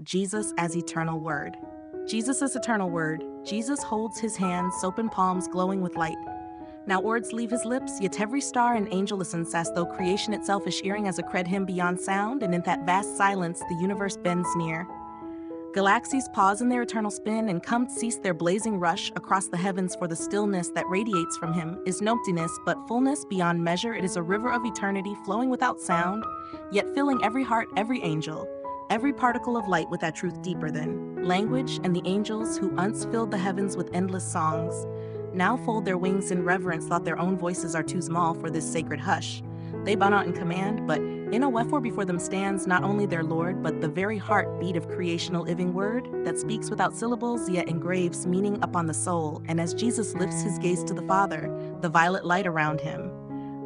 Jesus as eternal word. Jesus is eternal word. Jesus holds his hands, open palms glowing with light. Now words leave his lips, yet every star and angel listens as though creation itself is shearing as a cred hymn beyond sound, and in that vast silence the universe bends near. Galaxies pause in their eternal spin and come cease their blazing rush across the heavens, for the stillness that radiates from him is no emptiness but fullness beyond measure. It is a river of eternity flowing without sound, yet filling every heart, every angel, every particle of light with that truth deeper than language, and the angels who once filled the heavens with endless songs now fold their wings in reverence, thought their own voices are too small for this sacred hush. They bow not in command, but in a wherefore before them stands not only their Lord, but the very heartbeat of creational living word that speaks without syllables, yet engraves meaning upon the soul. And as Jesus lifts his gaze to the Father, the violet light around him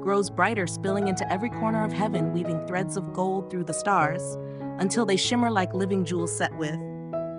grows brighter, spilling into every corner of heaven, weaving threads of gold through the stars, until they shimmer like living jewels set with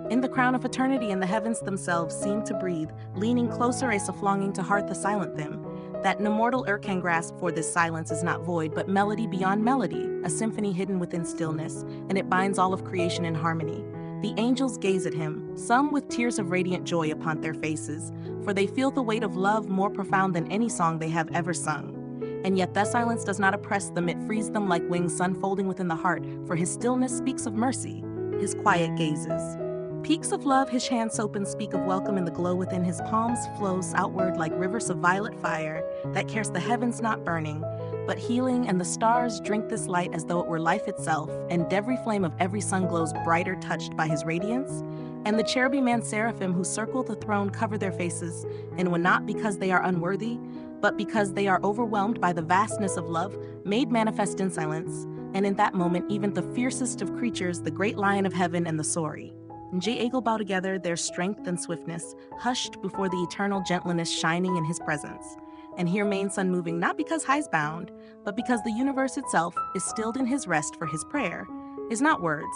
in the crown of eternity, and the heavens themselves seem to breathe, leaning closer as if longing to heart the silent them, that no mortal ear can grasp, for this silence is not void, but melody beyond melody, a symphony hidden within stillness, and it binds all of creation in harmony. The angels gaze at him, some with tears of radiant joy upon their faces, for they feel the weight of love more profound than any song they have ever sung. And yet that silence does not oppress them, it frees them like wings unfolding within the heart, for his stillness speaks of mercy, his quiet gazes peaks of love, his hands open speak of welcome, and the glow within his palms flows outward like rivers of violet fire that cares the heavens not burning, but healing, and the stars drink this light as though it were life itself, and every flame of every sun glows brighter touched by his radiance. And the cherubim and seraphim who circle the throne cover their faces, and when not because they are unworthy, but because they are overwhelmed by the vastness of love made manifest in silence, and in that moment even the fiercest of creatures, the great lion of heaven and the Sori, and Eagle bow together, their strength and swiftness hushed before the eternal gentleness shining in his presence. And here main sun moving, not because high's bound, but because the universe itself is stilled in his rest, for his prayer is not words,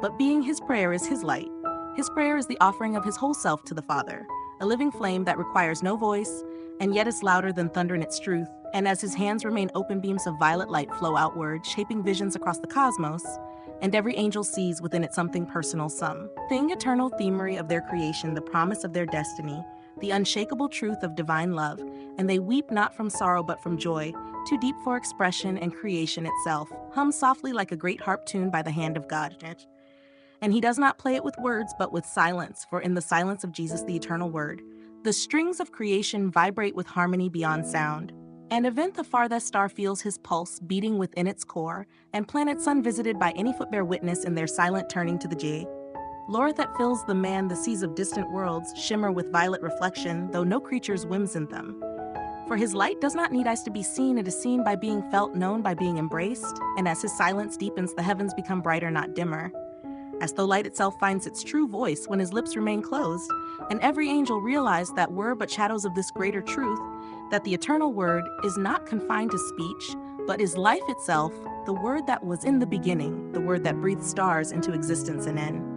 but being his prayer is his light. His prayer is the offering of his whole self to the Father, a living flame that requires no voice, and yet is louder than thunder in its truth. And as his hands remain open, beams of violet light flow outward, shaping visions across the cosmos, and every angel sees within it something personal, something eternal, themery of their creation, the promise of their destiny, the unshakable truth of divine love, and they weep not from sorrow but from joy, too deep for expression, and creation itself hums softly like a great harp tuned by the hand of God. And he does not play it with words but with silence, for in the silence of Jesus, the eternal word, the strings of creation vibrate with harmony beyond sound. And event the farthest star feels his pulse beating within its core, and planets unvisited by any foot bear witness in their silent turning to the J. Lord that fills the man, the seas of distant worlds shimmer with violet reflection, though no creature's whims in them. For his light does not need eyes to be seen, it is seen by being felt, known by being embraced, and as his silence deepens, the heavens become brighter, not dimmer. As though light itself finds its true voice when his lips remain closed, and every angel realized that were but shadows of this greater truth, that the eternal word is not confined to speech, but is life itself, the word that was in the beginning, the word that breathed stars into existence and end.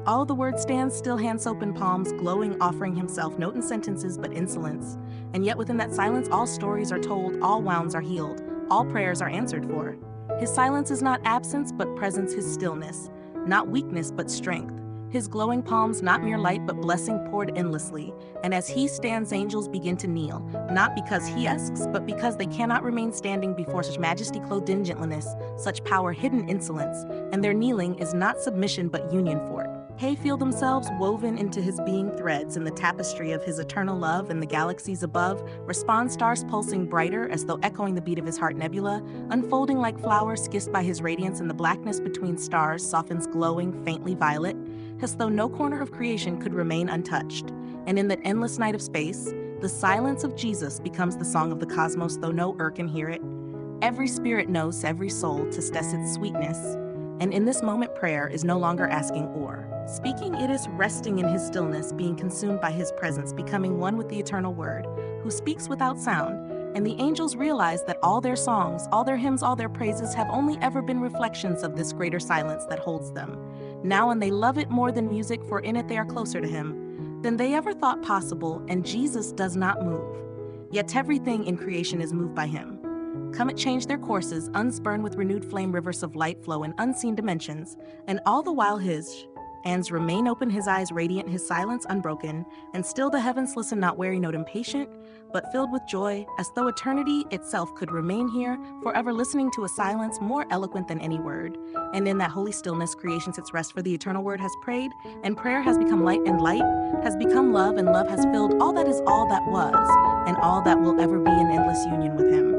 All the word stands still, hands open, palms glowing, offering himself, note in sentences but insolence. And yet within that silence all stories are told, all wounds are healed, all prayers are answered for. His silence is not absence but presence, his stillness, not weakness but strength. His glowing palms not mere light but blessing poured endlessly, and as he stands angels begin to kneel, not because he asks, but because they cannot remain standing before such majesty clothed in gentleness, such power hidden insolence, and their kneeling is not submission but union for it. They feel themselves woven into his being threads in the tapestry of his eternal love, and the galaxies above respond, stars pulsing brighter as though echoing the beat of his heart, nebula unfolding like flowers kissed by his radiance, and the blackness between stars softens glowing faintly violet, as though no corner of creation could remain untouched. And in that endless night of space, the silence of Jesus becomes the song of the cosmos, though no ear can hear it. Every spirit knows every soul to test its sweetness, and in this moment prayer is no longer asking or speaking, it is resting in his stillness, being consumed by his presence, becoming one with the eternal word, who speaks without sound. And the angels realize that all their songs, all their hymns, all their praises have only ever been reflections of this greater silence that holds them now, and they love it more than music, for in it they are closer to him than they ever thought possible, and Jesus does not move. Yet everything in creation is moved by him. Come it change their courses, unspurned with renewed flame, rivers of light flow in unseen dimensions, and all the while his Ands remain open, his eyes radiant, his silence unbroken, and still the heavens listen, not weary, not impatient, but filled with joy, as though eternity itself could remain here, forever listening to a silence more eloquent than any word. And in that holy stillness, creation sits rest, for the eternal word has prayed, and prayer has become light, and light has become love, and love has filled all that is, all that was, and all that will ever be in endless union with him.